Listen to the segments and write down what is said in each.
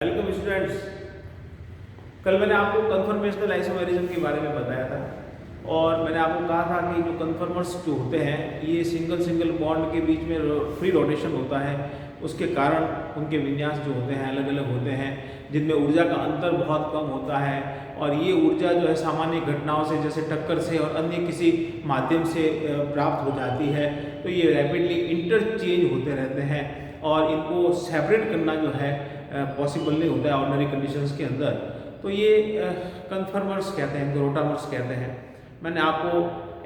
Welcome students. कल मैंने आपको कन्फर्मेशनल आइसोमेरिज्म के बारे में बताया था और मैंने आपको कहा था कि जो कन्फर्मर्स जो होते हैं ये सिंगल बॉन्ड के बीच में फ्री रोटेशन होता है, उसके कारण उनके विन्यास जो होते हैं अलग अलग होते हैं, जिनमें ऊर्जा का अंतर बहुत कम होता है और ये ऊर्जा जो है सामान्य घटनाओं से जैसे टक्कर से और अन्य किसी माध्यम से प्राप्त हो जाती है। तो ये रैपिडली इंटरचेंज होते रहते हैं और इनको सेपरेट करना जो है पॉसिबल नहीं होता है ऑर्डिनरी कंडीशंस के अंदर। तो ये कन्फर्मर्स कहते हैं, इनको रोटामर्स कहते हैं। मैंने आपको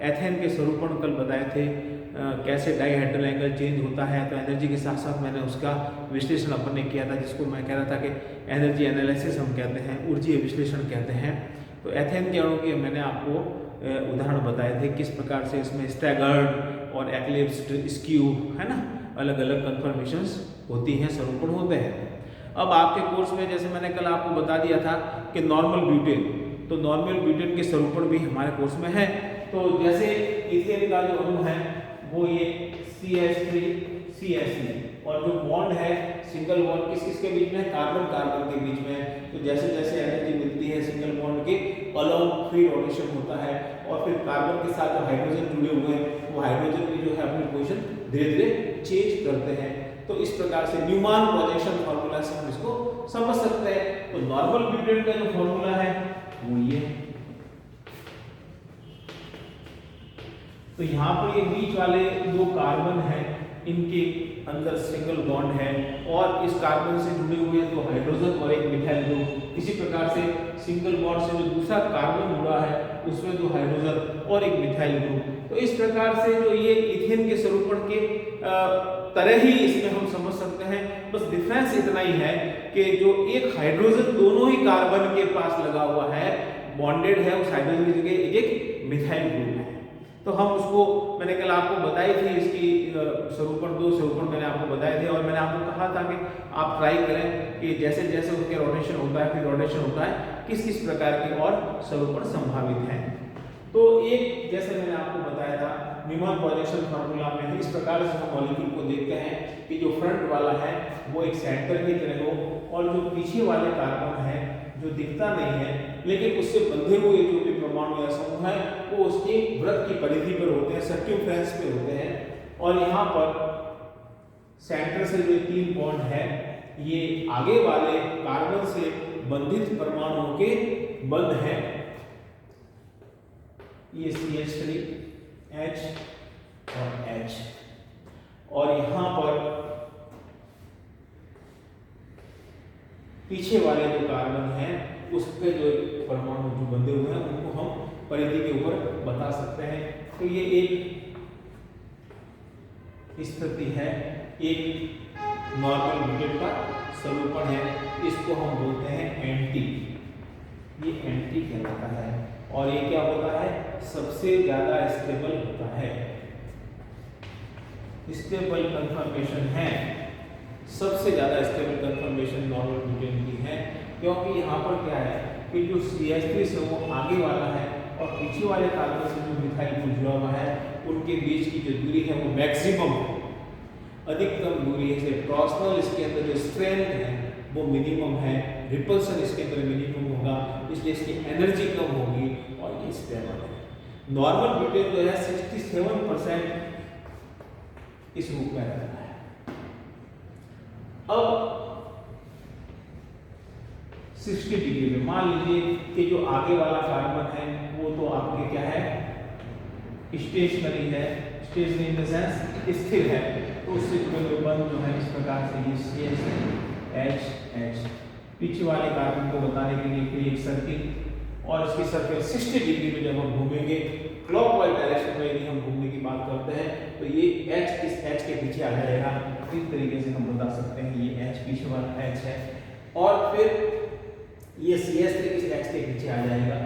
एथेन के स्वरूपण कल बताए थे कैसे डाईहेड्रल एंगल चेंज होता है। तो एनर्जी के साथ साथ मैंने उसका विश्लेषण अपन ने किया था, जिसको मैं कह रहा था कि एनर्जी एनालिसिस हम कहते हैं, ऊर्जीय विश्लेषण कहते हैं। तो एथेन के अणु के मैंने आपको उदाहरण बताए थे किस प्रकार से इसमें स्टैगर्ड और एक्लिप्स्ड, स्क्यू, है ना, अलग अलग कन्फर्मेशंस होती हैं, स्वरूपण होते हैं। अब आपके कोर्स में जैसे मैंने कल आपको बता दिया था कि नॉर्मल ब्यूटेन, तो नॉर्मल ब्यूटेन के स्वरूपण भी हमारे कोर्स में है। तो जैसे इथेन का जो अणु है वो ये CH3CH3 और जो बॉन्ड है सिंगल बॉन्ड किस किसके बीच में, कार्बन कार्बन के बीच में। तो जैसे जैसे एनर्जी मिलती है सिंगल बॉन्ड के अलोंग फ्री रोटेशन होता है और फिर कार्बन के साथ जो हाइड्रोजन जुड़े हुए हैं वो हाइड्रोजन भी जो है अपनी पोजीशन धीरे धीरे चेंज करते हैं। तो इस प्रकार से न्यूमैन प्रोजेक्शन फार्मूला से हम इसको समझ सकते हैं। तो नॉर्मल ब्यूटेन का जो फार्मूला है वो ये, तो यहाँ पर ये बीच वाले दो कार्बन हैं, इनके अंदर सिंगल बॉन्ड है और इस कार्बन से जुड़े हुए दो हाइड्रोजन और एक मिथाइल ग्रुप। इसी प्रकार से सिंगल बॉन्ड से जो दूसरा कार्बन जुड़ा है उसमें दो हाइड्रोजन और एक मिथाइल ग्रुप। तो इस प्रकार से जो ये इथेन के स्वरूपण के तरह ही इसमें हम समझ सकते हैं। बस डिफरेंस इतना ही है कि जो एक हाइड्रोजन दोनों ही कार्बन के पास लगा हुआ है, बॉन्डेड है, उस हाइड्रोजन की जगह एक एक मिथाइल ग्रुप है। तो हम उसको मैंने कल आपको बताई थी, इसकी स्वरूपण दो स्वरूपण मैंने आपको बताए थे और मैंने आपको कहा था कि आप ट्राई करें कि जैसे जैसे उनके रोटेशन होता है फिर रोटेशन होता है किस किस प्रकार के और स्वरूपण संभावित हैं। तो एक जैसे मैंने आपको बताया था न्यूमैन प्रोजेक्शन फार्मूला में इस प्रकार से हम मॉलिक्यूल को देखते हैं कि जो फ्रंट वाला है वो एक सेंटर की तरह हो और जो पीछे वाले कार्बन है जो दिखता नहीं है लेकिन उससे बंधे हुए जो भी परमाणु या समूह है वो उसके वृत्त की परिधि पर होते हैं, सर्क्यूम्फ्रेंस पे होते हैं। और यहाँ पर सेंटर से जो तीन बॉन्ड है ये आगे वाले कार्बन से बंधित परमाणुओं के बंध हैं। ये CH3H और H और यहाँ पर पीछे वाले जो कार्बन हैं उसके जो परमाणु जो बंधे हुए हैं उनको हम परिधि के ऊपर बता सकते हैं। तो ये एक स्थिति है, एक नॉर्मल ब्यूटेन का स्वरूपण है, इसको हम बोलते हैं एंटी, ये एंटी कहलाता है। और ये क्या होता है, सबसे ज्यादा स्टेबल होता है, स्टेबल कंफर्मेशन है, सबसे ज्यादा स्टेबल कंफर्मेशन नॉर्मल ब्यूटेन की है। क्योंकि यहाँ पर क्या है कि जो CH3 से वो आगे वाला है और पीछे वाले कार्बन से जो मिथाइल ग्रुप जुड़ा हुआ है उनके बीच की जो दूरी है वो मैक्सिमम है, अधिकतम दूरी है। टॉर्सनल इसके अंदर जो स्ट्रेंथ है वो मिनिमम है, रिपल्सन इसके अंदर मिनिमम होगा, इसलिए इसकी एनर्जी कम होगी और ये स्टेबल है। नॉर्मल ब्यूटेन जो है 67% इस रूप में रहता है। अब 60 डिग्री में मान लीजिए कि जो आगे वाला कार्बन है वो तो आपके क्या है, स्टेशनरी है, स्टेशनरी इन द सेंस स्थिर है, तो उससे जुड़े हुए बंध जो है इस प्रकार से ये CH पीछे वाले कार्बन को बताने के लिए फिर एक सर्किल और इसकी सर्कल 60 डिग्री में जब हम घूमेंगे क्लॉकवाइज डायरेक्शन में यदि हम घूमने की बात करते हैं तो ये H इस H के पीछे आ जाएगा। इस तरीके से हम बता सकते हैं ये H पीछे वाला H है और फिर ये CH3 इस H के पीछे आ जाएगा,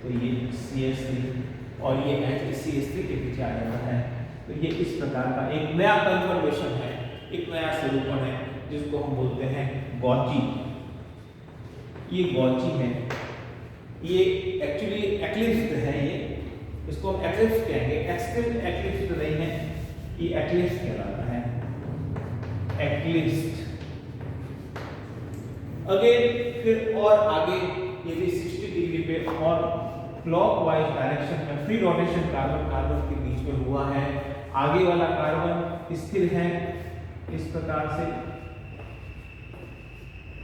तो ये CH3 और ये H इस CH3 के पीछे आ जाता है। तो ये इस प्रकार का एक नया कन्फर्मेशन है, एक नया स्वरूपण है जिसको हम बोलते हैं गॉची। ये गॉची है, ये एक्चुअली एक्लिप्स्ड है, ये इसको हम एक्लिप्स कहेंगे, एक्सट्रीम एक्लिप्स्ड नहीं है, ये एक्लिप्स कहलाता है, एक्लिप्स्ड। अगेन फिर और आगे यदि 60 डिग्री पे और क्लॉकवाइज डायरेक्शन में फ्री रोटेशन कार्बन कार्बन के बीच में हुआ है, आगे वाला कार्बन स्थिर है इस प्रकार से,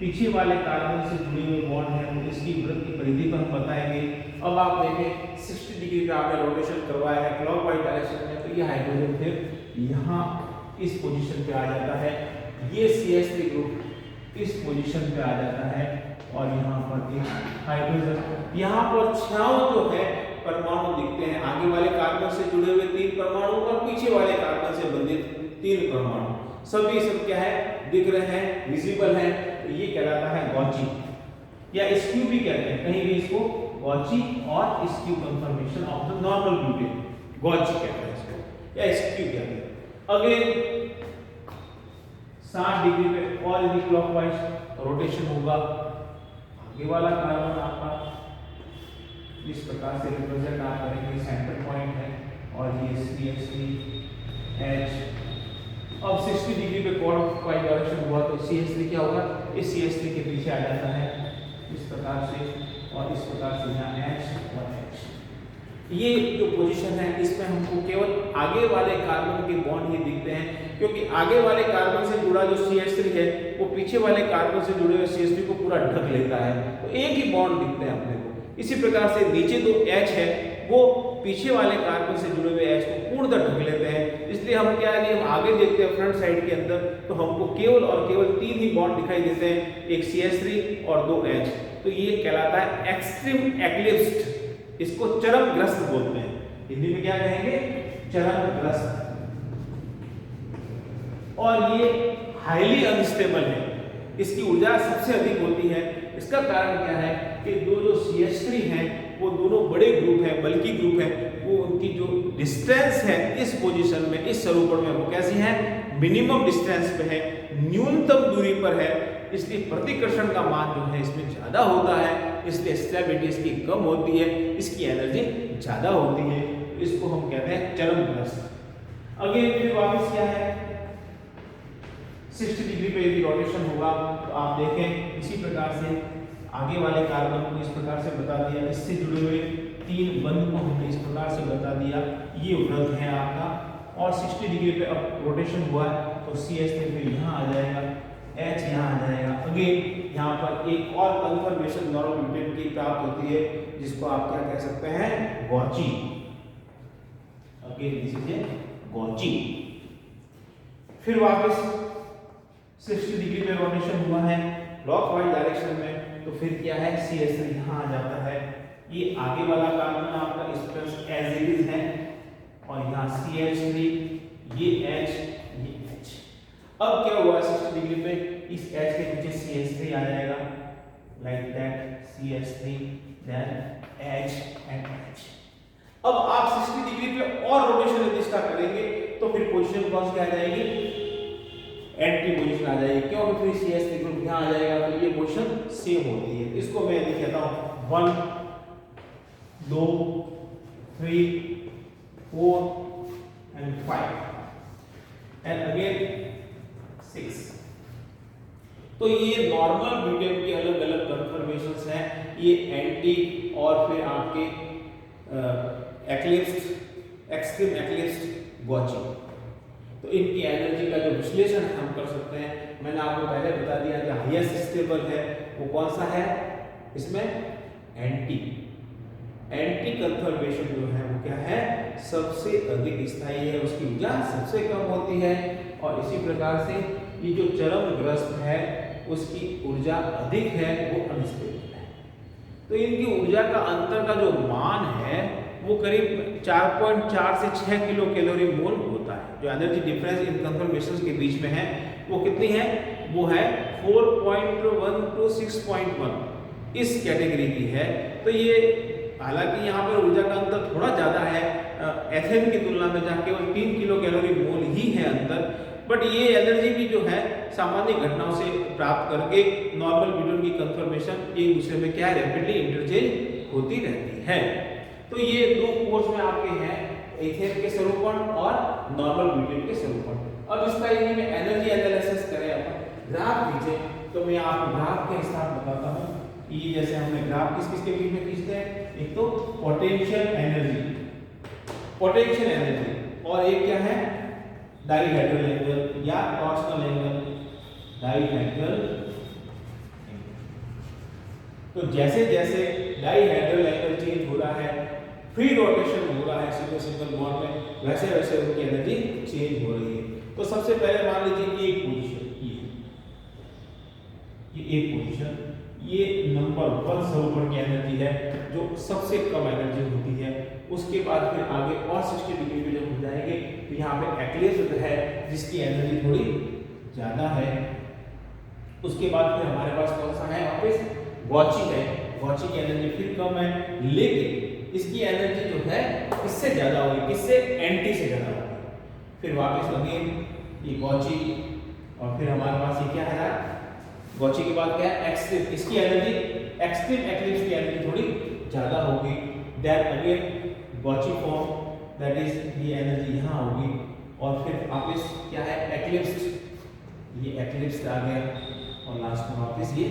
पीछे वाले कार्बन से जुड़े हुए बॉन्ड है तो इसकी वृत्त की परिधि पर हम बताएंगे। अब आप देखें 60 डिग्री पे आपने रोटेशन करवाया है क्लॉकवाइज डायरेक्शन में, तो ये हाइड्रोजन फिर यहाँ इस पोजीशन पे आ जाता है, ये CH3 ग्रुप इस पोजीशन पे आ जाता है और यहाँ पर एक हाइड्रोजन, यहाँ पर 6 जो है परमाणु दिखते हैं, आगे वाले कार्बन से जुड़े हुए 3 परमाणु और पीछे वाले कार्बन से बंधित 3 परमाणु, सभी सब क्या है दिख रहे हैं, विजिबल है, तो ये कहलाता है गॉची या स्क्यू भी कहते हैं, कहीं भी इसको गॉची और skew conformation of the normal butane, gauche कहते हैं इसको या स्क्यू कहते हैं। अगेन 60 डिग्री पे और यदि क्लॉकवाइज रोटेशन होगा, आगे वाला कार्बन आपका इस प्रकार से रिप्रेजेंट आप करेंगे, सेंटर पॉइंट है और ये CH3H। अब 60 डिग्री पे क्लॉकवाइज डायरेक्शन हुआ तो CH3 क्या होगा, इस CH3 के पीछे आ जाता है इस प्रकार से और इस प्रकार से यहाँ H और H। ये जो पोजीशन है इसमें हमको केवल आगे वाले कार्बन के बॉन्ड ही दिखते हैं, क्योंकि आगे वाले कार्बन से जुड़ा जो CH3 है वो पीछे वाले कार्बन से जुड़े हुए CH3 को पूरा ढक लेता है, तो एक ही बॉन्ड दिखते हैं अपने को। इसी प्रकार से नीचे जो H है वो पीछे वाले कार्बन से जुड़े हुए H को पूर्णतः ढक लेते हैं, इसलिए हम क्या है हम आगे देखते हैं फ्रंट साइड के अंदर तो हमको केवल और केवल 3 ही बॉन्ड दिखाई देते हैं, एक CH3 और 2 H। तो ये कहलाता है एक्सट्रीम एक्लिप्स्ड, इसको चरमग्रस्त बोलते हैं, हिंदी में क्या कहेंगे चरमग्रस्त। और ये हाईली अनस्टेबल है, इसकी ऊर्जा सबसे अधिक होती है। इसका कारण क्या है कि जो CH3 हैं वो दोनों बड़े ग्रुप हैं, बल्कि ग्रुप है, वो उनकी जो डिस्टेंस है इस पोजीशन में इस स्वरूपण में वो कैसी है मिनिमम डिस्टेंस पे है, न्यूनतम दूरी पर है, इसलिए प्रतिकर्षण का मान जो है इसमें ज्यादा होता है, इसलिए स्टेबिलिटी इसकी कम होती है, इसकी एनर्जी ज्यादा होती है, इसको हम कहते हैं चरमग्रस्त। अगेन फिर वापस क्या है 60 डिग्री पे यदि रोटेशन होगा तो आप देखें इसी प्रकार से आगे वाले कार्बन को इस प्रकार से बता दिया, इससे जुड़े हुए 3 बंध को हमने इस प्रकार से बता दिया, ये वृत्त है आपका। और 60 डिग्री पे अब रोटेशन हुआ है तो CH3 फिर यहाँ आ जाएगा, H यहाँ आ जाएगा। अगेन यहाँ पर एक और कंफर्मेशन नॉर्मल ब्यूटेन की प्राप्त होती है जिसको आप क्या कह सकते हैं gauche. Again this is gauche. फिर वापस 60 डिग्री पे रोटेशन हुआ है क्लॉकवाइज डायरेक्शन में, तो फिर क्या है CH3 यहाँ आ जाता है, ये आगे वाला कार्बन आपका इस तरह एज इट इज है और यहाँ CH3 ये H ये H। अब क्या हुआ 60 डिग्री पे इस H के नीचे CH3 आ जाएगा like that, CH3 then H and H। अब आप 60 डिग्री पे और रोटेशन यदि स्टार्ट करेंगे तो फिर पोजीशन कौन सी आ जाएगी एंटी पोजीशन आ जाएगी, क्योंकि फिर CH3 ग्रुप यहाँ आ जाएगा, तो ये पोजीशन सेम होती है। इसको मैं दिखाता हूँ 1 2 3 4 एंड 5 एंड अगेन 6। तो ये नॉर्मल ब्यूटेन के अलग अलग कन्फर्मेशंस हैं, ये एंटी और फिर आपके एक्लिप्स्ड एक्सट्रीम एक्लिप्स्ड गॉची। तो इनकी एनर्जी का जो विश्लेषण हम कर सकते हैं, मैंने आपको पहले बता दिया कि हाईएस्ट स्टेबल है वो कौन सा है, इसमें एंटी कंफर्मेशन जो है वो क्या है सबसे अधिक स्थायी है, उसकी ऊर्जा सबसे कम होती है। और इसी प्रकार से ये जो चरमग्रस्त है उसकी ऊर्जा अधिक है, वो अनस्टेबल है। तो इनकी ऊर्जा का अंतर का जो मान है वो करीब 4.4 से 6 किलो कैलोरी मोल होता है। जो एनर्जी डिफरेंस इन कंफर्मेशंस के बीच में है वो कितनी है, वो है 4.1 to 6.1 इस कैटेगरी की है। तो ये हालांकि यहाँ पर ऊर्जा का अंतर थोड़ा ज़्यादा है एथेन की तुलना में, जहाँ केवल 3 किलो कैलोरी मोल ही है अंतर, बट ये एनर्जी भी जो है सामान्य घटनाओं से प्राप्त करके नॉर्मल ब्यूटेन की कंफर्मेशन एक दूसरे में क्या रैपिडली इंटरचेंज होती रहती है। तो ये 2 कोर्स में आपके हैं, एथेन के स्वरूपण और नॉर्मल ब्यूटेन के स्वरूपण। अब इसका यदि में एनर्जी एनालिसिस करें अपन ग्राफ खींचे तो मैं आपको ग्राफ के साथ बताता हूँ। ये जैसे हमने ग्राफ किस किस के बीच में खींचते हैं, एक तो पोटेंशियल एनर्जी और एक क्या है डाइहेड्रल एंगल या टॉर्सनल एंगल, डाइहेड्रल। तो जैसे जैसे डाइहेड्रल एंगल चेंज हो रहा है, फ्री रोटेशन हो रहा है सिंगल बॉन्ड में, वैसे वैसे उनकी एनर्जी चेंज हो रही है। तो सबसे पहले मान लीजिए ये एक पोजीशन, ये एक पोजीशन, ये नंबर 1 स्वरूप की एनर्जी है जो सबसे कम एनर्जी होती है। उसके बाद फिर आगे और 60 डिग्री पे जब हो जाएंगे तो यहाँ पे एक्लिप्स है जिसकी एनर्जी थोड़ी ज्यादा है। उसके बाद फिर हमारे पास कौन सा है, वापस गॉची है, गॉची की एनर्जी फिर कम है, लेकिन इसकी एनर्जी जो है इससे ज्यादा होगी, किससे, एंटी से ज्यादा होगी। फिर वापस अगेन ये गॉची और फिर हमारे पास ये क्या है, गॉची के बाद क्या है, एक्सट्रीम, इसकी एनर्जी एक्सट्रीम एक्लिप्स की एनर्जी थोड़ी ज्यादा होगी। Then again gauche form, that is ये एनर्जी यहाँ होगी और फिर वापस क्या है, एक्लिप्स, ये एक्लिप्स आ गया और लास्ट में वापस ये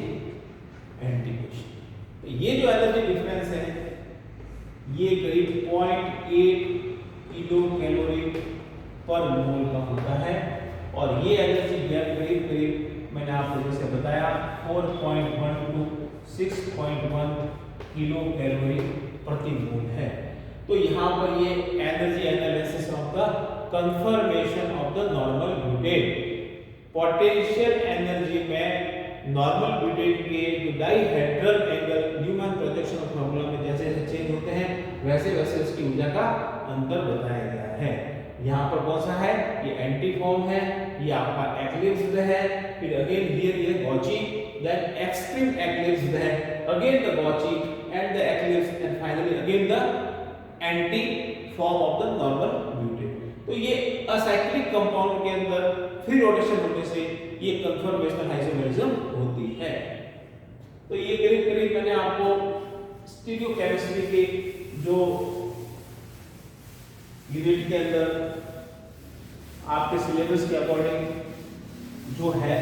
एंटी पोजीशन। तो ये जो एनर्जी डिफरेंस है ये करीब 0.8 किलो कैलोरी पर मोल का होता है और ये एनर्जी गैप करीब करीब मैंने आपको जैसे बताया 4.1 to 6.1 किलो कैलोरी प्रति मोल है। तो यहाँ पर ये energy analysis of the conformation of the normal butane, potential energy में नॉर्मल ब्यूटेन के जो dihedral angle Newman projection formula में जैसे जैसे चेंज होते हैं वैसे वैसे उसकी ऊर्जा का अंतर बताया गया है। यहाँ पर कौन सा है, ये एंटी फॉर्म है, ये आपका एक्लिप्स है, फिर अगेन हियर ये गॉची, देन एक्सट्रीम एक्लिप्स है, again the gauche and the eclipse and finally again the anti form of the normal butane. तो ये असाइक्लिक कंपाउंड के अंदर फ्री रोटेशन होने से ये कंफर्मेशनल आइसोमेरिज्म होती है। तो ये करीब करीब मैंने आपको स्टीरियोकेमिस्ट्री के जो यूनिट के अंदर आपके सिलेबस के अकॉर्डिंग जो है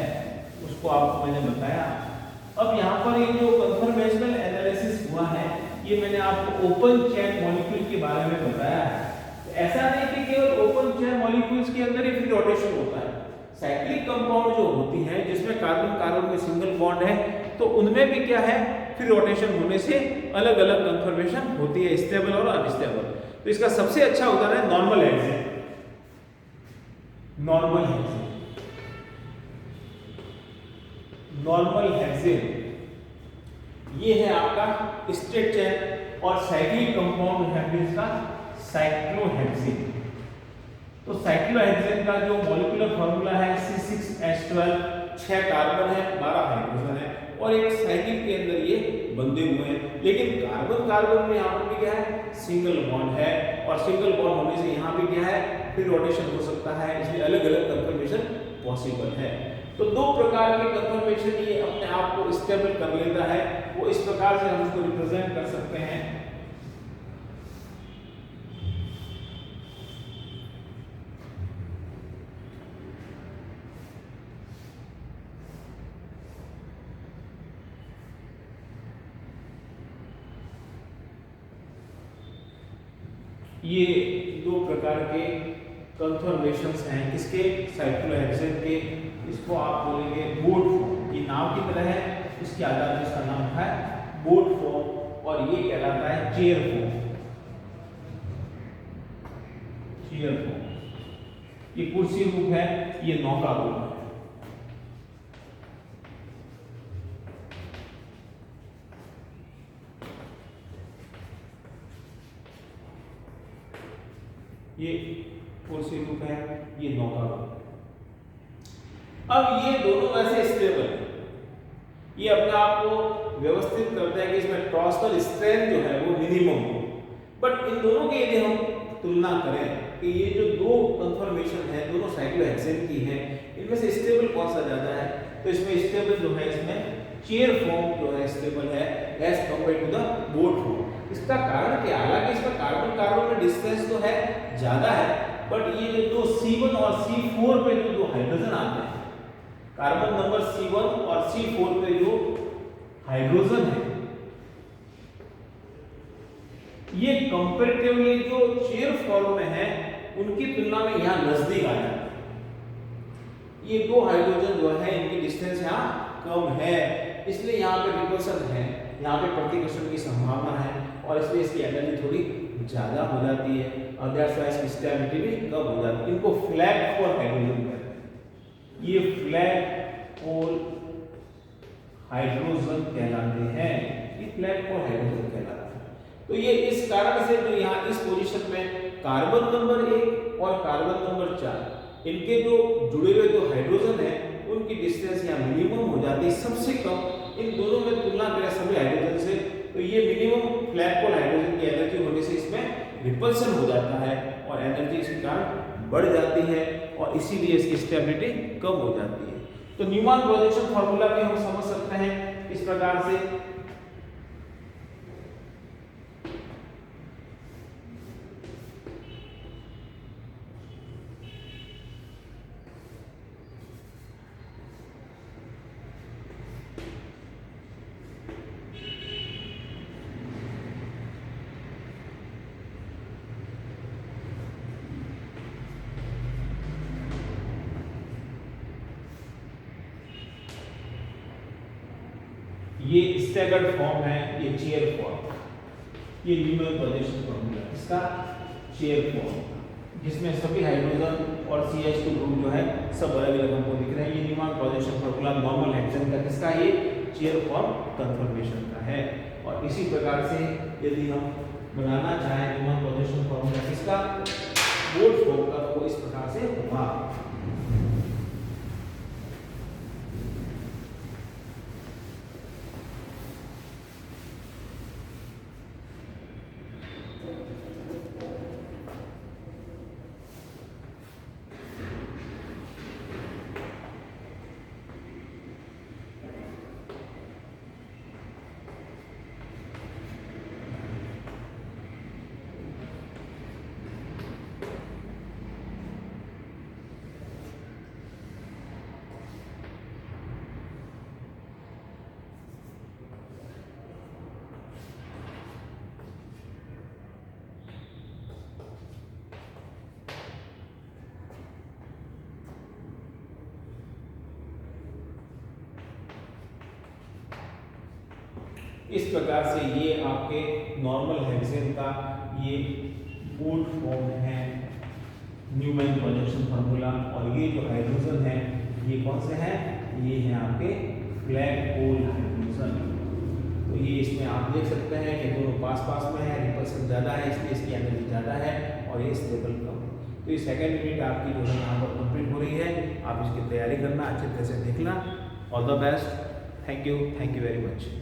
उसको आपको मैंने बताया। अब यहाँ पर ये जो कंफर्मेशनल एनालिसिस हुआ है ये मैंने आपको ओपन चेन मॉलिक्यूल के बारे में बताया है। तो ऐसा नहीं कि केवल ओपन चेन मॉलिक्यूल्स के अंदर ही फ्री रोटेशन होता है, साइक्लिक कंपाउंड जो होती है जिसमें कार्बन कार्बन में सिंगल बॉन्ड है तो उनमें भी क्या है, फ्री रोटेशन होने से अलग अलग कंफर्मेशन होती है, स्टेबल और अनस्टेबल। तो इसका सबसे अच्छा उदाहरण है नॉर्मल हेक्सेन। नॉर्मल हेक्सेन ये है आपका स्ट्रेट चेन और साइक्लिक कंपाउंड है फिर इसका साइक्लोहेक्सेन। तो साइक्लोहेक्सेन का जो मॉलिक्यूलर फार्मूला है C6H12, 6 कार्बन है, 12 हाइड्रोजन है और एक साइकिल के अंदर ये बंधे हुए हैं। लेकिन कार्बन कार्बन में यहाँ पर भी क्या है, सिंगल बॉन्ड है और सिंगल बॉन्ड होने से यहाँ भी क्या है, फिर रोटेशन हो सकता है, इसलिए अलग अलग कंफर्मेशन पॉसिबल है। तो दो प्रकार के कंफर्मेशन ये अपने आप को स्टेबल कर लेता है, वो इस प्रकार से हम उसको रिप्रेजेंट कर सकते हैं। ये दो प्रकार के कंफर्मेशंस हैं किसके, साइक्लोहेक्सेन के। इसको आप बोलेंगे बोट फॉर्म, ये नाव की तरह है, इसके आधार पर इसका नाम है बोट फॉर्म और ये कहलाता है चेयर फॉर्म। चेयर फॉर्म ये कुर्सी रूप है, ये नौका रूप है। ये कुर्सी रूप है, ये नौका रूप है। अब ये दोनों वैसे स्टेबल है, ये अपने आप को व्यवस्थित करते हैं कि इसमें टॉर्सनल स्ट्रेन जो है वो मिनिमम हो। बट इन दोनों के यदि हम तुलना करें कि ये जो दो कंफर्मेशन है दोनों साइक्लोहेक्सेन की है, इनमें से स्टेबल कौन सा ज्यादा है, तो इसमें स्टेबल जो है इसमें चेयर फॉर्म जो है स्टेबल है as compare to the boat form. इसका कारण क्या, हालांकि इसमें कार्बन कार्बन में डिस्टेंस तो है ज्यादा है, बट ये जो दो C1 और C4 पे जो दो हाइड्रोजन आते हैं कार्बन नंबर C1 और C4 पे जो हाइड्रोजन है ये कंपैरेटिवली जो चेयर फॉर्म में है उनकी तुलना में यहाँ नजदीक आ जाता है। ये दो हाइड्रोजन जो है इनकी डिस्टेंस यहाँ कम है, इसलिए यहाँ पे रिपल्सन है, यहाँ पे प्रतिकर्षण की संभावना है और इसलिए इसकी एनर्जी थोड़ी ज्यादा हो जाती है और दैट्स व्हाई इसकी स्टेबिलिटी भी कम हो जाती है। इनको फ्लैग पोल हाइड्रोजन कहते हैं। ये फ्लैग पोल हाइड्रोजन कहलाते हैं, ये फ्लैग पोल हाइड्रोजन कहलाते हैं। तो ये इस कारण से जो यहाँ इस पोजीशन में कार्बन नंबर 1 और कार्बन नंबर 4 इनके जो जुड़े हुए जो हाइड्रोजन है उनकी डिस्टेंस यहाँ मिनिमम हो जाती है, सबसे कम इन दोनों में तुलना करें सभी हाइड्रोजन से तो ये मिनिमम फ्लैग पोल हाइड्रोजन की एनर्जी होने से इसमें रिपल्सन हो जाता है और एनर्जी इसके कारण बढ़ जाती है और इसीलिए इसकी स्टेबिलिटी कम हो जाती है। तो न्यूमैन प्रोजेक्शन फार्मूला भी हम समझ सकते हैं इस प्रकार से। ये स्टैगर्ड फॉर्म है, ये चेयर फॉर्म, ये न्यूमैन प्रोजेक्शन फॉर्मूला इसका चेयर फॉर्म जिसमें सभी हाइड्रोजन और CH2 ग्रुप जो है सब अलग अलग हमको दिख रहे हैं। ये Newman projection formula normal hexane का किसका ये चेयर फॉर्म कंफर्मेशन का है। और इसी प्रकार से यदि हम बनाना चाहें न्यूमैन प्रोजेक्शन फॉर्मूला किसका बोल्ट फॉर्म का तो वो इस प्रकार से होगा। इस प्रकार से ये आपके नॉर्मल हेक्सेन का ये बोल्ट फॉर्म है न्यूमैन प्रोजेक्शन फार्मूला। और ये जो हाइड्रोजन है ये कौन से हैं, ये हैं आपके फ्लैग पोल हाइड्रोजन। तो ये इसमें आप देख सकते हैं कि दोनों पास पास में है, रिपल्सन ज़्यादा है इसलिए इसकी एनर्जी ज़्यादा है और ये स्टेबल कम है। तो ये सेकेंड यूनिट आपकी जो है यहाँ पर कंप्लीट हो रही है, आप इसकी तैयारी करना अच्छी तरह से देखना। All the best, thank you very much.